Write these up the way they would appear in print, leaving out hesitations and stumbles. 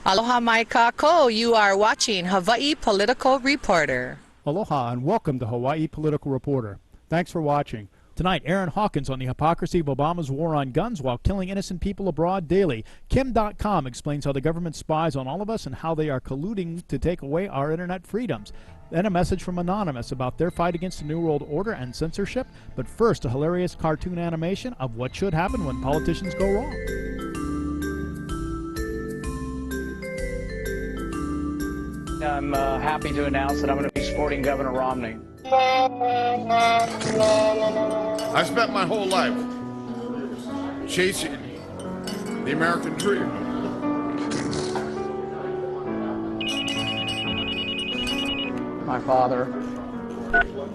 Aloha mai kako, you are watching Hawaii Political Reporter. Aloha and welcome to Hawaii Political Reporter. Thanks for watching. Tonight, Aaron Hawkins on the hypocrisy of Obama's war on guns while killing innocent people abroad daily. Kim.com explains how the government spies on all of us and how they are colluding to take away our internet freedoms. Then a message from Anonymous about their fight against the New World Order and censorship. But first, a hilarious cartoon animation of what should happen when politicians go wrong. I'm happy to announce that I'm going to be supporting Governor Romney. I spent my whole life chasing the American dream. My father.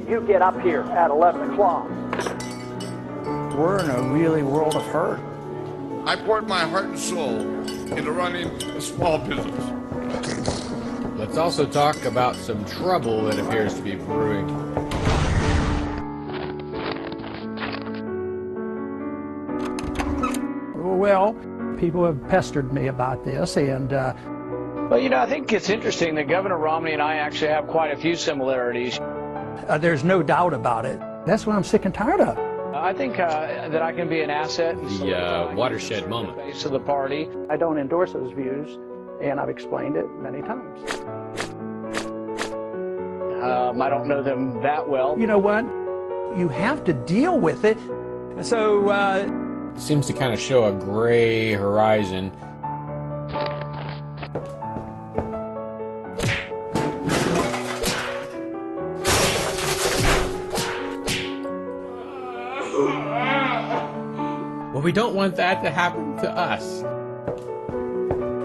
You get up here at 11 o'clock. We're in a really world of hurt. I poured my heart and soul into running a small business. Let's also talk about some trouble that appears to be brewing. Well, people have pestered me about this, and Well, you know, I think it's interesting that Governor Romney and I actually have quite a few similarities. there's no doubt about it. That's what I'm sick and tired of. I think that I can be an asset. The watershed moment. Base of the party. I don't endorse those views, and I've explained it many times. I don't know them that well. You know what? You have to deal with it. So, Seems to kind of show a gray horizon. Well, we don't want that to happen to us.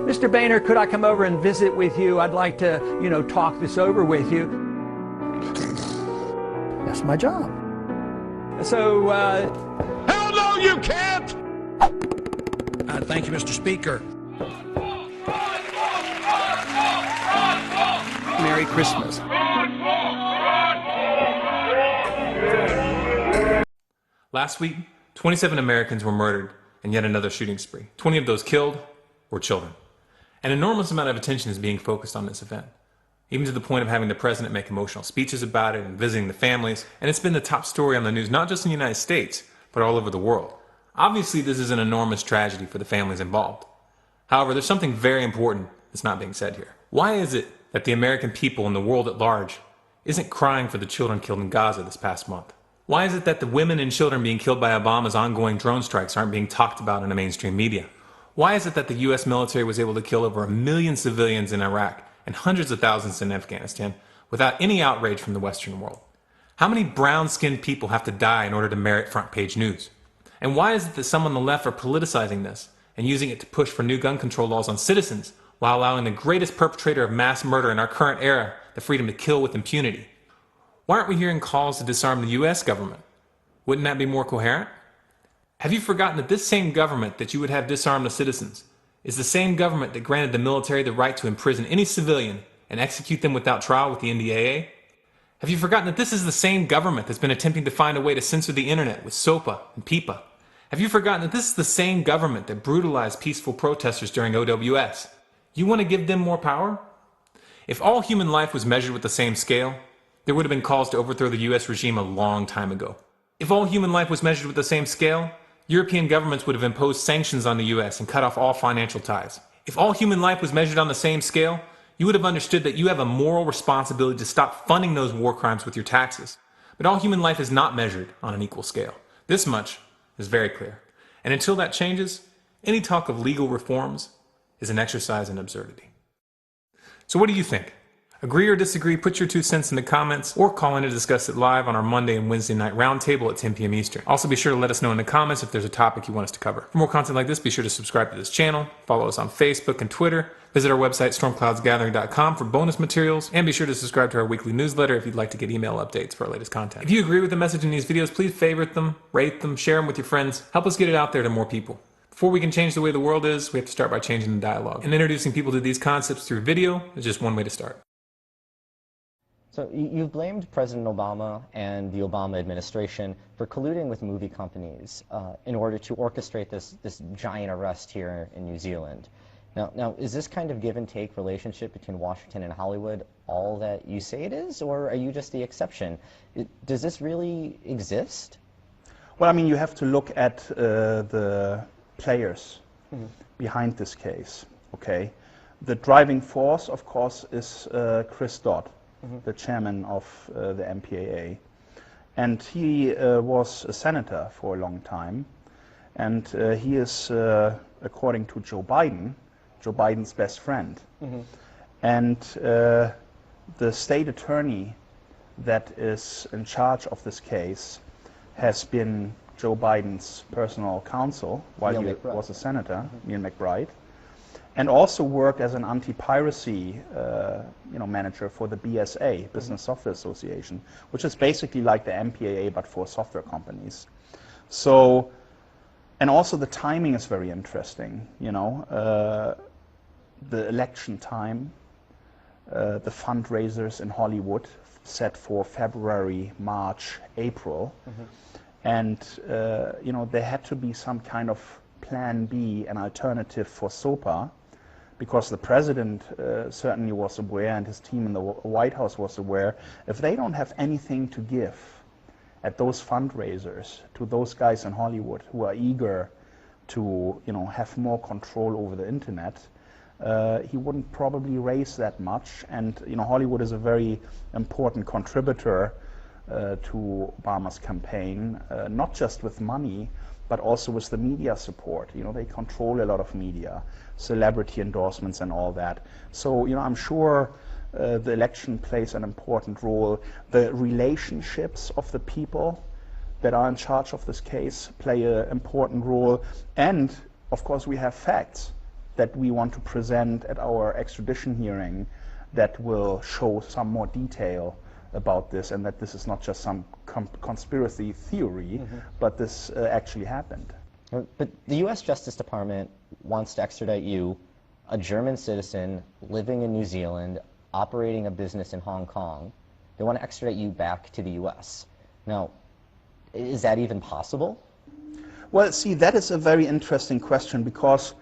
Mr. Boehner, could I come over and visit with you? I'd like to, talk this over with you. That's my job. So, Hell no, you can't! thank you, Mr. Speaker. Merry Christmas. Last week, 27 Americans were murdered in yet another shooting spree. 20 of those killed were children. An enormous amount of attention is being focused on this event, even to the point of having the president make emotional speeches about it and visiting the families. And it's been the top story on the news, not just in the United States, but all over the world. Obviously, this is an enormous tragedy for the families involved. However, there's something very important that's not being said here. Why is it that the American people and the world at large isn't crying for the children killed in Gaza this past month? Why is it that the women and children being killed by Obama's ongoing drone strikes aren't being talked about in the mainstream media? Why is it that the U.S. military was able to kill over 1 million civilians in Iraq and hundreds of thousands in Afghanistan without any outrage from the Western world? How many brown-skinned people have to die in order to merit front-page news? And why is it that some on the left are politicizing this and using it to push for new gun control laws on citizens while allowing the greatest perpetrator of mass murder in our current era the freedom to kill with impunity? Why aren't we hearing calls to disarm the U.S. government? Wouldn't that be more coherent? Have you forgotten that this same government that you would have disarm the citizens is the same government that granted the military the right to imprison any civilian and execute them without trial with the NDAA? Have you forgotten that this is the same government that's been attempting to find a way to censor the internet with SOPA and PIPA? Have you forgotten that this is the same government that brutalized peaceful protesters during OWS? You want to give them more power? If all human life was measured with the same scale, there would have been calls to overthrow the U.S. regime a long time ago. If all human life was measured with the same scale, European governments would have imposed sanctions on the U.S. and cut off all financial ties. If all human life was measured on the same scale, you would have understood that you have a moral responsibility to stop funding those war crimes with your taxes. But all human life is not measured on an equal scale. This much is very clear. And until that changes, any talk of legal reforms is an exercise in absurdity. So what do you think? Agree or disagree, put your 2 cents in the comments or call in to discuss it live on our Monday and Wednesday night roundtable at 10 p.m. Eastern. Also be sure to let us know in the comments if there's a topic you want us to cover. For more content like this, be sure to subscribe to this channel, follow us on Facebook and Twitter, visit our website stormcloudsgathering.com for bonus materials, and be sure to subscribe to our weekly newsletter if you'd like to get email updates for our latest content. If you agree with the message in these videos, please favorite them, rate them, share them with your friends. Help us get it out there to more people. Before we can change the way the world is, we have to start by changing the dialogue. And introducing people to these concepts through video is just one way to start. So you've blamed President Obama and the Obama administration for colluding with movie companies in order to orchestrate this giant arrest here in New Zealand. Now, is this kind of give and take relationship between Washington and Hollywood all that you say it is, or are you just the exception? Does this really exist? Well, I mean, you have to look at the players behind this case, okay? The driving force, of course, is Chris Dodd, the chairman of the MPAA. And he was a senator for a long time. And he is, according to Joe Biden's best friend. And the state attorney that is in charge of this case has been Joe Biden's personal counsel while he was a senator, Neil McBride, and also worked as an anti-piracy manager for the BSA, Business Software Association, which is basically like the MPAA but for software companies. So, and also the timing is very interesting, the election time, the fundraisers in Hollywood set for February, March, April, and there had to be some kind of plan B, an alternative for SOPA, because the president certainly was aware, and his team in the White House was aware, if they don't have anything to give at those fundraisers to those guys in Hollywood who are eager to have more control over the internet, he wouldn't probably raise that much. And Hollywood is a very important contributor to Obama's campaign, not just with money, but also with the media support. They control a lot of media, celebrity endorsements and all that. So, I'm sure the election plays an important role. The relationships of the people that are in charge of this case play an important role. And, of course, we have facts that we want to present at our extradition hearing that will show some more detail about this, and that this is not just some conspiracy theory, but this actually happened. But the U.S. Justice Department wants to extradite you, a German citizen living in New Zealand, operating a business in Hong Kong. They want to extradite you back to the U.S. Now, is that even possible? Well, see, that is a very interesting question, because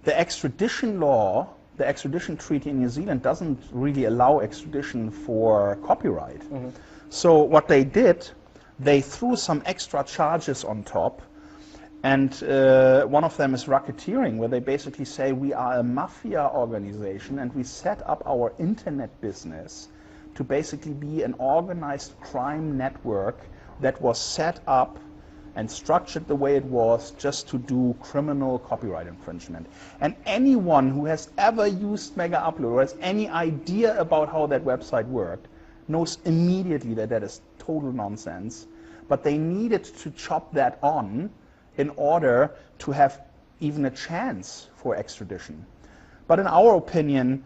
the extradition law, the extradition treaty in New Zealand doesn't really allow extradition for copyright. So what they did, they threw some extra charges on top, and one of them is racketeering, where they basically say we are a mafia organization and we set up our internet business to basically be an organized crime network that was set up and structured the way it was just to do criminal copyright infringement. And anyone who has ever used Mega Upload or has any idea about how that website worked knows immediately that that is total nonsense. But they needed to chop that on in order to have even a chance for extradition. But in our opinion,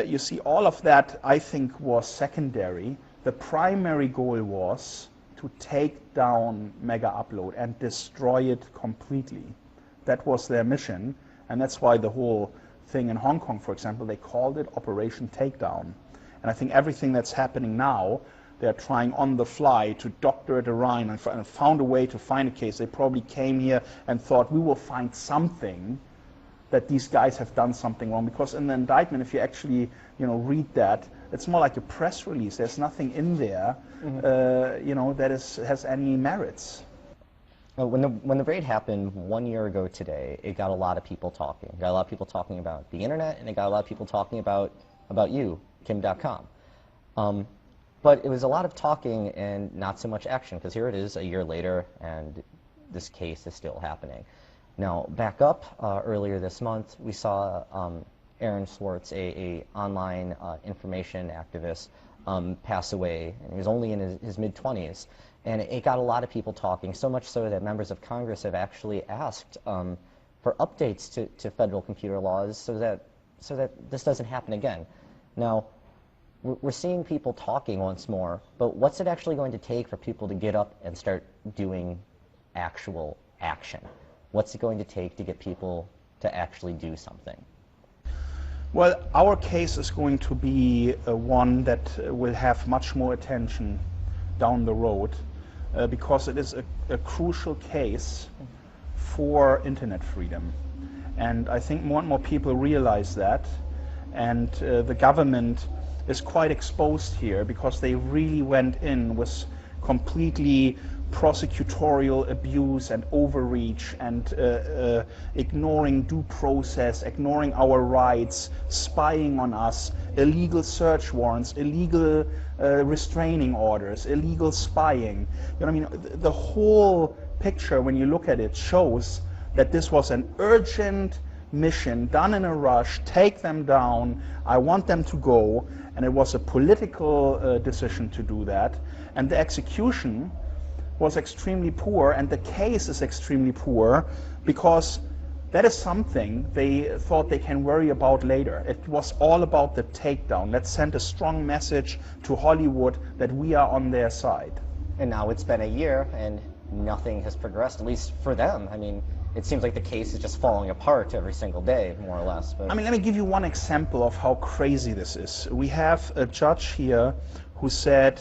you see, all of that, I think, was secondary. The primary goal was to take down Mega Upload and destroy it completely. That was their mission, and that's why the whole thing in Hong Kong, for example, they called it Operation Takedown. And I think everything that's happening now, they're trying on the fly to doctor it around and found a way to find a case. They probably came here and thought, we will find something that these guys have done something wrong. Because in the indictment, if you actually read that, it's more like a press release. There's nothing in there that has any merits. When the raid happened 1 year ago today, it got a lot of people talking. It got a lot of people talking about the internet, and it got a lot of people talking about you, Kim.com. But it was a lot of talking and not so much action, because here it is a year later, and this case is still happening. Now, back up earlier this month, we saw Aaron Swartz, a online information activist, pass away, and he was only in his mid-20s. And it got a lot of people talking, so much so that members of Congress have actually asked for updates to federal computer laws so that this doesn't happen again. Now, we're seeing people talking once more, but what's it actually going to take for people to get up and start doing actual action? What's it going to take to get people to actually do something? Well, our case is going to be one that will have much more attention down the road because it is a crucial case for internet freedom. And I think more and more people realize that, and the government is quite exposed here because they really went in with completely prosecutorial abuse and overreach and ignoring due process, ignoring our rights, spying on us, illegal search warrants, illegal restraining orders, illegal spying. You know what I mean? The whole picture, when you look at it, shows that this was an urgent mission done in a rush. Take them down. I want them to go. And it was a political decision to do that. And the execution was extremely poor, and the case is extremely poor because that is something they thought they can worry about later. It was all about the takedown. Let's send a strong message to Hollywood that we are on their side. And now it's been a year and nothing has progressed, at least for them. I mean, it seems like the case is just falling apart every single day, more or less. But I mean, let me give you one example of how crazy this is. We have a judge here who said,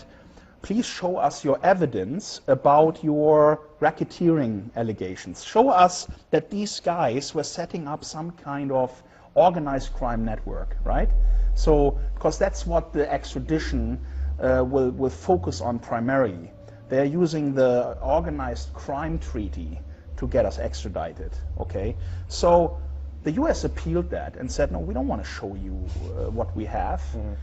please show us your evidence about your racketeering allegations. Show us that these guys were setting up some kind of organized crime network, right? So, because that's what the extradition will focus on primarily. They're using the organized crime treaty to get us extradited, okay? So the US appealed that and said, no, we don't want to show you what we have. Mm-hmm.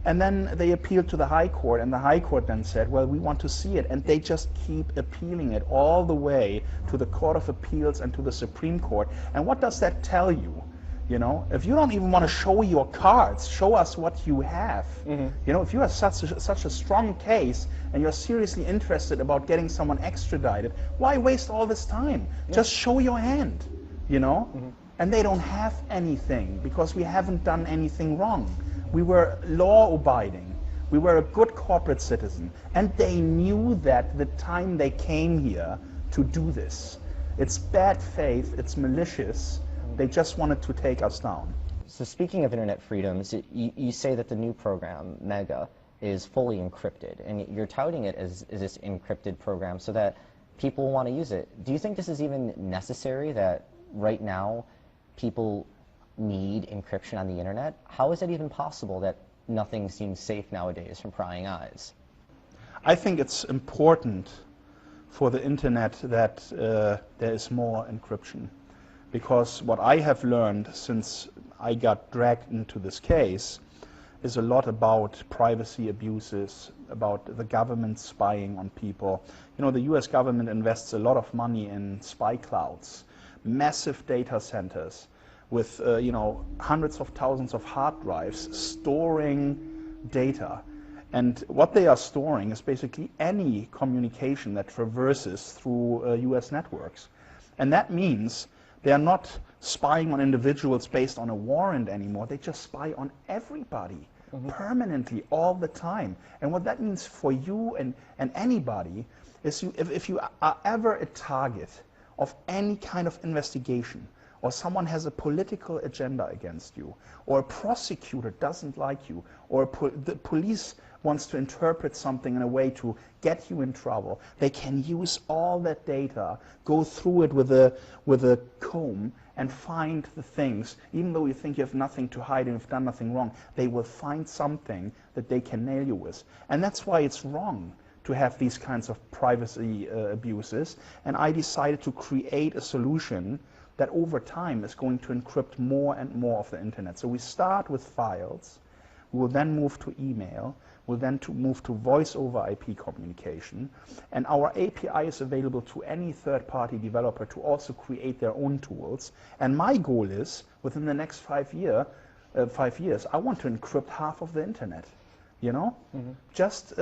And then they appealed to the High Court, and the High Court then said, well, we want to see it. And they just keep appealing it all the way to the Court of Appeals and to the Supreme Court. And what does that tell you? You know, if you don't even want to show your cards, show us what you have. Mm-hmm. You know, if you have such a strong case and you're seriously interested about getting someone extradited, why waste all this time? Yeah. Just show your hand, you know? Mm-hmm. And they don't have anything because we haven't done anything wrong. We were law-abiding. We were a good corporate citizen. And they knew that the time they came here to do this. It's bad faith, it's malicious. They just wanted to take us down. So speaking of internet freedoms, you say that the new program, MEGA, is fully encrypted. And you're touting it as this encrypted program so that people want to use it. Do you think this is even necessary, that right now people need encryption on the internet? How is it even possible that nothing seems safe nowadays from prying eyes? I think it's important for the internet that there is more encryption, because what I have learned since I got dragged into this case is a lot about privacy abuses, about the government spying on people. You know, the US government invests a lot of money in spy clouds, massive data centers, with you know, hundreds of thousands of hard drives storing data. And what they are storing is basically any communication that traverses through US networks. And that means they are not spying on individuals based on a warrant anymore. They just spy on everybody, mm-hmm. permanently, all the time. And what that means for you and anybody is if you are ever a target of any kind of investigation, or someone has a political agenda against you, or a prosecutor doesn't like you, or the police wants to interpret something in a way to get you in trouble, they can use all that data, go through it with a comb, and find the things. Even though you think you have nothing to hide and you've done nothing wrong, they will find something that they can nail you with. And that's why it's wrong to have these kinds of privacy abuses. And I decided to create a solution that over time is going to encrypt more and more of the internet. So we start with files, we will then move to email, we'll then move to voice over IP communication, and our API is available to any third-party developer to also create their own tools. And my goal is, within the next 5 years, I want to encrypt half of the internet, you know? Mm-hmm. Just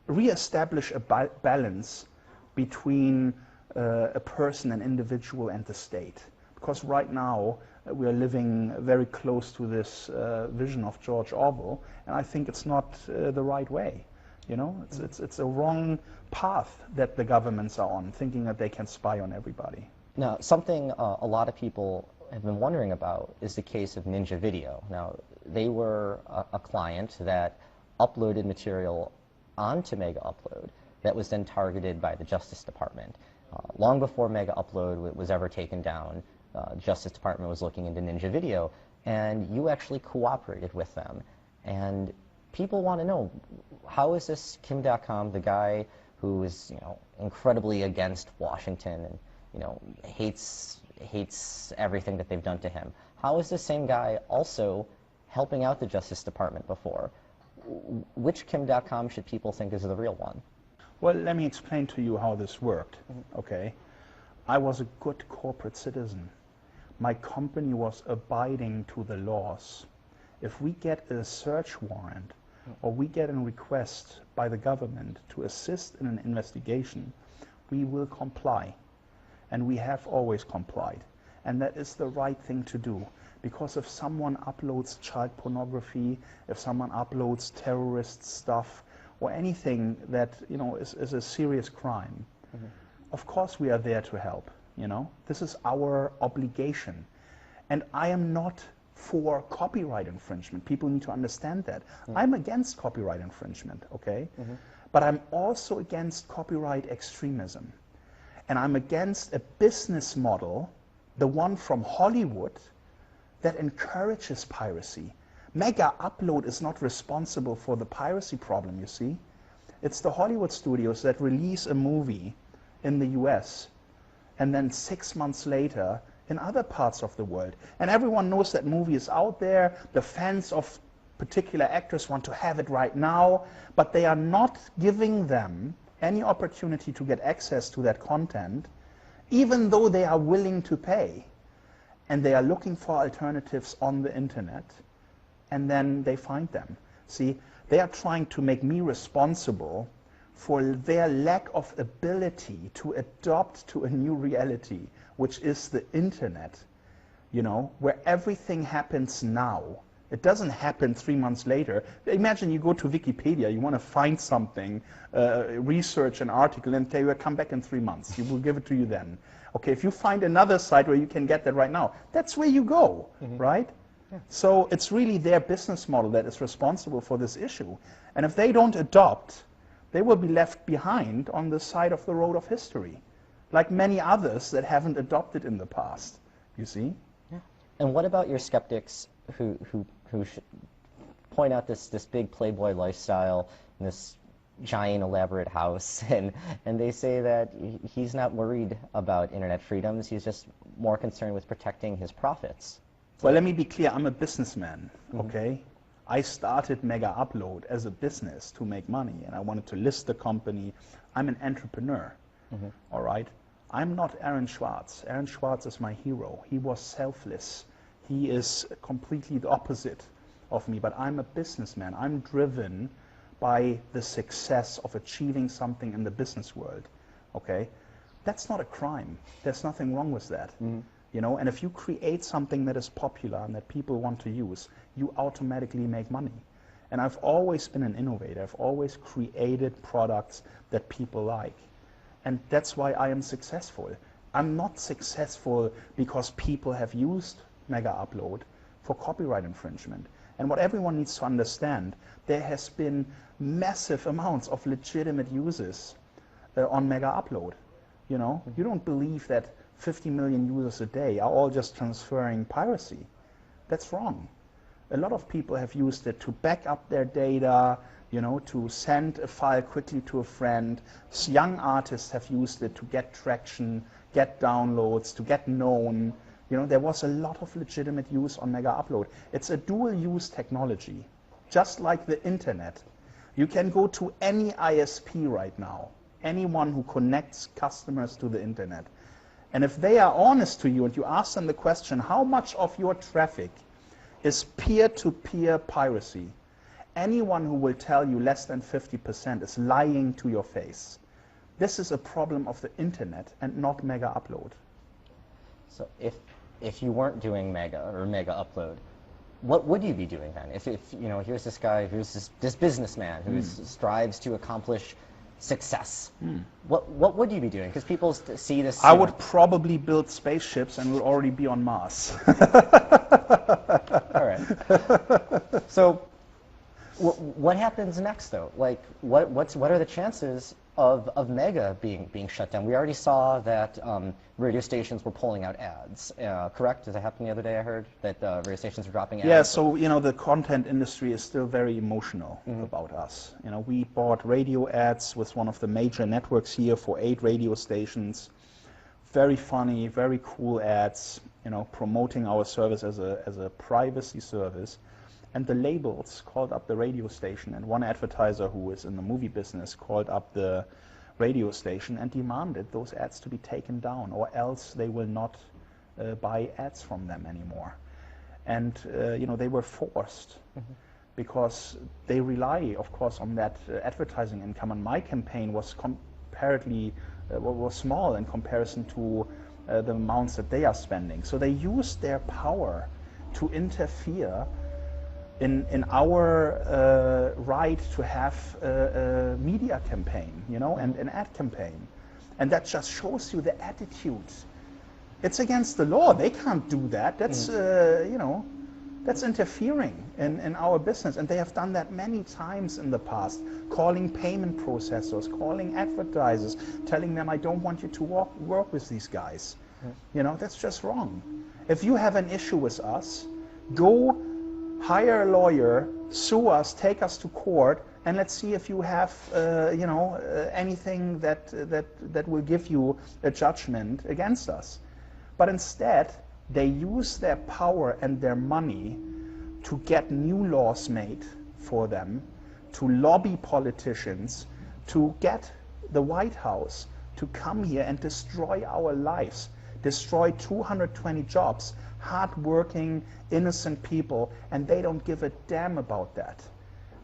re-establish a balance between a person, an individual, and the state. Because right now we are living very close to this vision of George Orwell, and I think it's not the right way. You know, it's a wrong path that the governments are on, thinking that they can spy on everybody. Now, something a lot of people have been wondering about is the case of Ninja Video. Now, they were a client that uploaded material onto Mega Upload that was then targeted by the Justice Department. Long before Mega Upload was ever taken down, Justice Department was looking into Ninja Video, and you actually cooperated with them. And people want to know, how is this Kim.com, the guy who is, incredibly against Washington and, hates everything that they've done to him? How is this same guy also helping out the Justice Department before? Which Kim.com should people think is the real one? Well, let me explain to you how this worked, okay? I was a good corporate citizen. My company was abiding to the laws. If we get a search warrant or we get a request by the government to assist in an investigation, we will comply. And we have always complied. And that is the right thing to do. Because if someone uploads child pornography, if someone uploads terrorist stuff, or anything that is a serious crime, of course we are there to help. This is our obligation. And I am not for copyright infringement. People need to understand that. I'm against copyright infringement, okay? But I'm also against copyright extremism. And I'm against a business model, the one from Hollywood, that encourages piracy. Mega Upload is not responsible for the piracy problem, you see. It's the Hollywood studios that release a movie in the US and then 6 months later in other parts of the world. And everyone knows that movie is out there. The fans of particular actors want to have it right now, but they are not giving them any opportunity to get access to that content, even though they are willing to pay. And they are looking for alternatives on the internet, and then they find them. See, they are trying to make me responsible for their lack of ability to adopt to a new reality, which is the internet, where everything happens now. It doesn't happen 3 months later. Imagine you go to Wikipedia, you want to find something, research an article, and they will come back in 3 months. You will give it to you then. Okay, if you find another site where you can get that right now, that's where you go, right? Yeah. So it's really their business model that is responsible for this issue. And if they don't adopt, they will be left behind on the side of the road of history, like many others that haven't adopted in the past, you see? Yeah. And what about your skeptics who point out this big playboy lifestyle and this giant elaborate house, and they say that he's not worried about internet freedoms, he's just more concerned with protecting his profits? Well, let me be clear, I'm a businessman, okay? I started Mega Upload as a business to make money, and I wanted to list the company. I'm an entrepreneur, all right? I'm not Aaron Swartz. Aaron Swartz is my hero. He was selfless. He is completely the opposite of me, but I'm a businessman. I'm driven by the success of achieving something in the business world, okay? That's not a crime. There's nothing wrong with that. And if you create something that is popular and that people want to use, you automatically make money. And I've always been an innovator. I've always created products that people like. And that's why I am successful. I'm not successful because people have used Mega Upload for copyright infringement. And what everyone needs to understand, there has been massive amounts of legitimate users on Mega Upload. You don't believe that 50 million users a day are all just transferring piracy. That's wrong. A lot of people have used it to back up their data, to send a file quickly to a friend. Young artists have used it to get traction, get downloads, to get known. There was a lot of legitimate use on Mega Upload. It's a dual-use technology, just like the internet. You can go to any ISP right now, anyone who connects customers to the internet. And if they are honest to you and you ask them the question, how much of your traffic is peer-to-peer piracy? Anyone who will tell you less than 50% is lying to your face. This is a problem of the internet and not Mega Upload. So if you weren't doing Mega or Mega Upload, what would you be doing then? If here's this guy, who's this businessman who strives to accomplish success, what would you be doing? Because people see this. I would probably build spaceships and we'll already be on Mars. All right. So what happens next, though? Like, what are the chances of Mega being shut down. We already saw that radio stations were pulling out ads. Correct? Did that happen the other day? I heard that radio stations were dropping ads. Yeah. So the content industry is still very emotional about us. We bought radio ads with one of the major networks here for 8 radio stations. Very funny, very cool ads. Promoting our service as a privacy service. And the labels called up the radio station, and one advertiser who is in the movie business called up the radio station and demanded those ads to be taken down, or else they will not buy ads from them anymore. And they were forced because they rely, of course, on that advertising income. And my campaign was comparatively was small in comparison to the amounts that they are spending. So they used their power to interfere in our right to have a media campaign, and an ad campaign. And that just shows you the attitude. It's against the law. They can't do that. That's, that's interfering in our business. And they have done that many times in the past, calling payment processors, calling advertisers, telling them, I don't want you to work with these guys. That's just wrong. If you have an issue with us, go hire a lawyer, sue us, take us to court, and let's see if you have, anything that will give you a judgment against us. But instead, they use their power and their money to get new laws made for them, to lobby politicians, to get the White House to come here and destroy our lives, destroy 220 jobs, hard-working, innocent people, and they don't give a damn about that.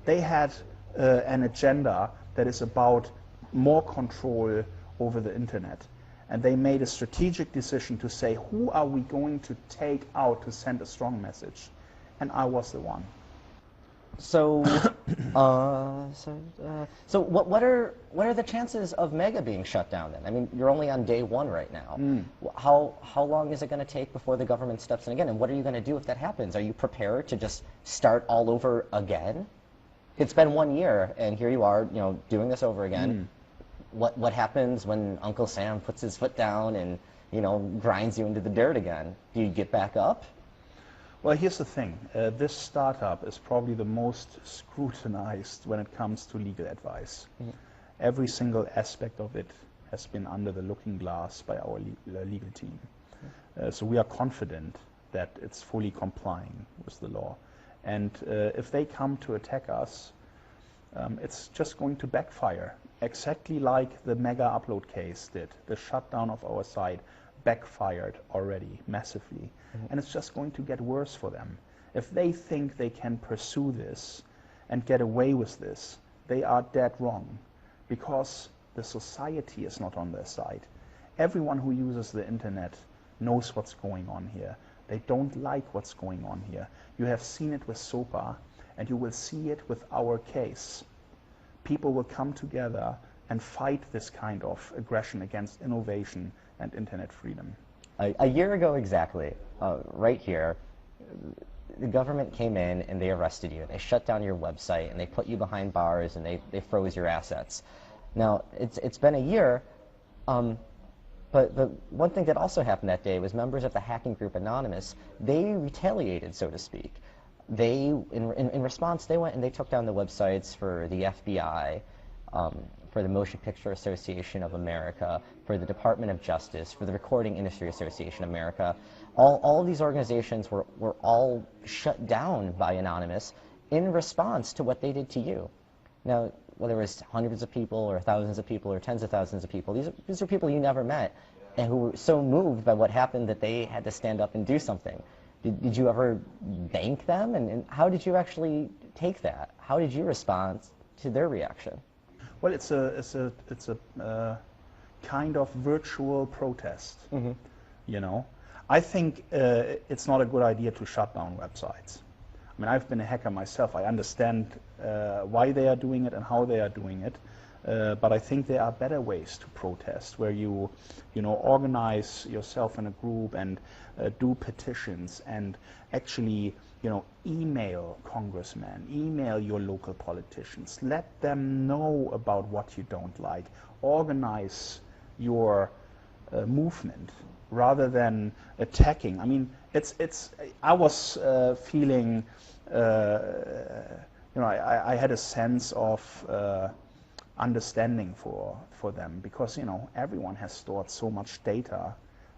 They had an agenda that is about more control over the internet. And they made a strategic decision to say, who are we going to take out to send a strong message? And I was the one. So, so what are the chances of Mega being shut down then? I mean, you're only on day 1 right now. How long is it going to take before the government steps in again? And what are you going to do if that happens? Are you prepared to just start all over again? It's been 1 year, and here you are, doing this over again. What happens when Uncle Sam puts his foot down and grinds you into the dirt again? Do you get back up? Well, here's the thing. This startup is probably the most scrutinized when it comes to legal advice. Every single aspect of it has been under the looking glass by our legal team. So we are confident that it's fully complying with the law. And if they come to attack us, it's just going to backfire, exactly like the Mega Upload case did. The shutdown of our site backfired already massively. And it's just going to get worse for them. If they think they can pursue this and get away with this, they are dead wrong, because the society is not on their side. Everyone who uses the internet knows what's going on here. They don't like what's going on here. You have seen it with SOPA, and you will see it with our case. People will come together and fight this kind of aggression against innovation and internet freedom. A year ago exactly, right here, the government came in and they arrested you. They shut down your website and they put you behind bars and they froze your assets. Now, it's been a year, but the one thing that also happened that day was members of the hacking group Anonymous, they retaliated, so to speak. They, in response, they went and they took down the websites for the FBI, for the Motion Picture Association of America, for the Department of Justice, for the Recording Industry Association of America. All of these organizations were all shut down by Anonymous in response to what they did to you. Now, whether it was hundreds of people or thousands of people or tens of thousands of people, these are people you never met and who were so moved by what happened that they had to stand up and do something. Did you ever thank them? And how did you actually take that? How did you respond to their reaction? Well, it's a kind of virtual protest. I think it's not a good idea to shut down websites. I mean, I've been a hacker myself. I understand why they are doing it and how they are doing it. But I think there are better ways to protest, where you organize yourself in a group and do petitions and actually email congressmen, email your local politicians, let them know about what you don't like, organize your movement rather than attacking. I mean, I was feeling, I had a sense of understanding for them, because everyone has stored so much data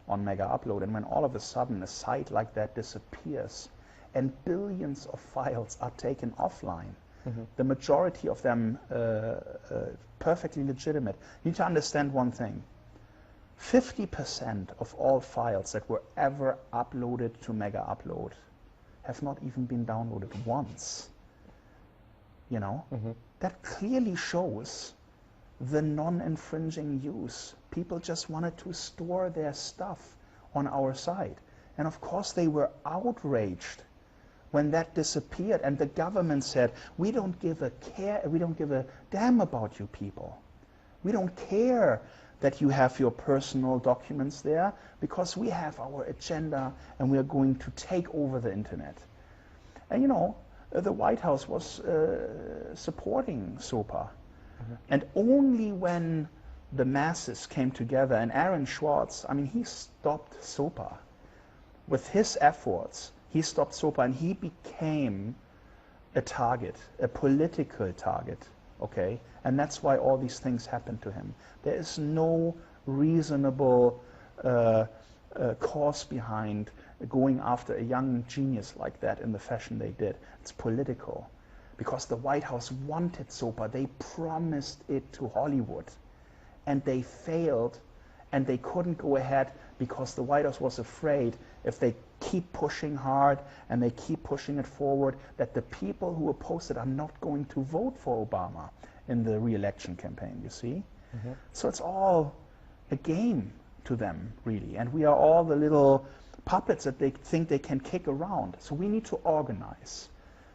on Mega Upload, and when all of a sudden a site like that disappears and billions of files are taken offline, the majority of them perfectly legitimate. You need to understand one thing. 50% of all files that were ever uploaded to Mega Upload have not even been downloaded once. That clearly shows the non-infringing use. People just wanted to store their stuff on our site. And of course they were outraged when that disappeared, and the government said, we don't give a damn about you people. We don't care that you have your personal documents there, because we have our agenda and we are going to take over the internet. And the White House was supporting SOPA. And only when the masses came together, and Aaron Swartz, I mean, he stopped SOPA. With his efforts, he stopped SOPA, and he became a target, a political target, okay? And that's why all these things happened to him. There is no reasonable cause behind going after a young genius like that in the fashion they did. It's political. Because the White House wanted SOPA. They promised it to Hollywood. And they failed, and they couldn't go ahead because the White House was afraid if they keep pushing hard and they keep pushing it forward, that the people who oppose it are not going to vote for Obama in the re-election campaign, you see? So it's all a game to them, really. And we are all the little puppets that they think they can kick around. So we need to organize.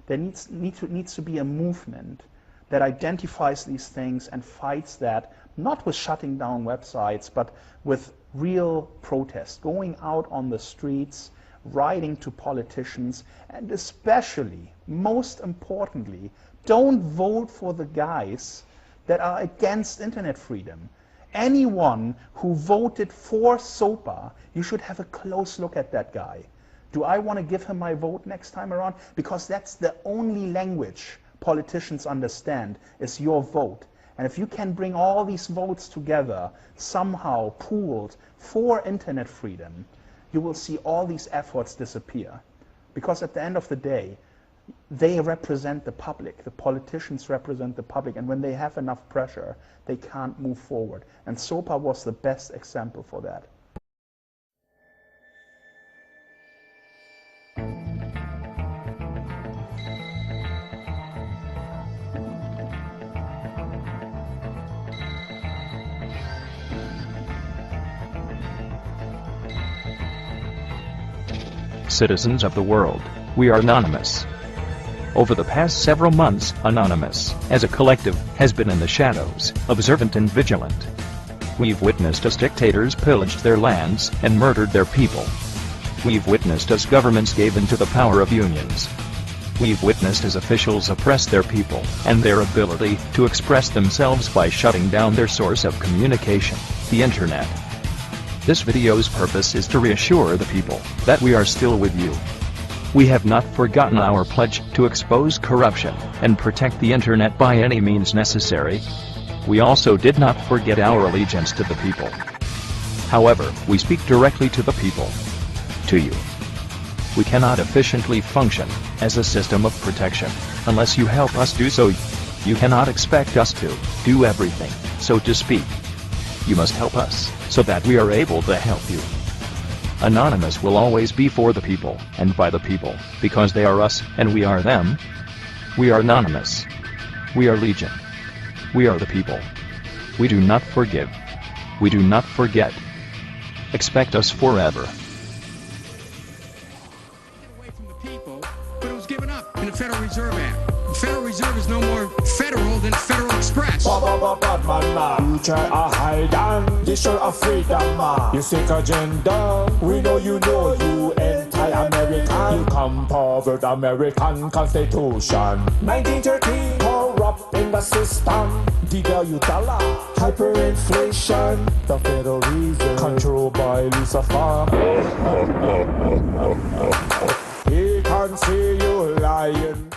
There needs to be a movement that identifies these things and fights that, not with shutting down websites, but with real protest, going out on the streets, writing to politicians, and especially, most importantly, don't vote for the guys that are against internet freedom. Anyone who voted for SOPA, you should have a close look at that guy. Do I want to give him my vote next time around? Because that's the only language politicians understand, is your vote. And if you can bring all these votes together, somehow pooled for internet freedom, you will see all these efforts disappear. Because at the end of the day, they represent the public. The politicians represent the public. And when they have enough pressure, they can't move forward. And SOPA was the best example for that. Citizens of the world, we are Anonymous. Over the past several months, Anonymous, as a collective, has been in the shadows, observant and vigilant. We've witnessed as dictators pillaged their lands and murdered their people. We've witnessed as governments gave in to the power of unions. We've witnessed as officials oppressed their people and their ability to express themselves by shutting down their source of communication, the internet. This video's purpose is to reassure the people that we are still with you. We have not forgotten our pledge to expose corruption and protect the internet by any means necessary. We also did not forget our allegiance to the people. However, we speak directly to the people. To you. We cannot efficiently function as a system of protection unless you help us do so. You cannot expect us to do everything, so to speak. You must help us so that we are able to help you. Anonymous will always be for the people and by the people, because they are us and we are them. We are Anonymous. We are Legion. We are the people. We do not forgive. We do not forget. Expect us forever. Away from the people, but it was given up in the Federal Reserve Act. Federal Reserve is no more federal than Federal Express. You try a hide and destroy a freedom, man. You sick agenda. We know you anti-American. You come forward American Constitution. 1913, corrupt in the system. Devalue dollar, hyperinflation. The Federal Reserve, controlled by Lucifer. He can see you lying.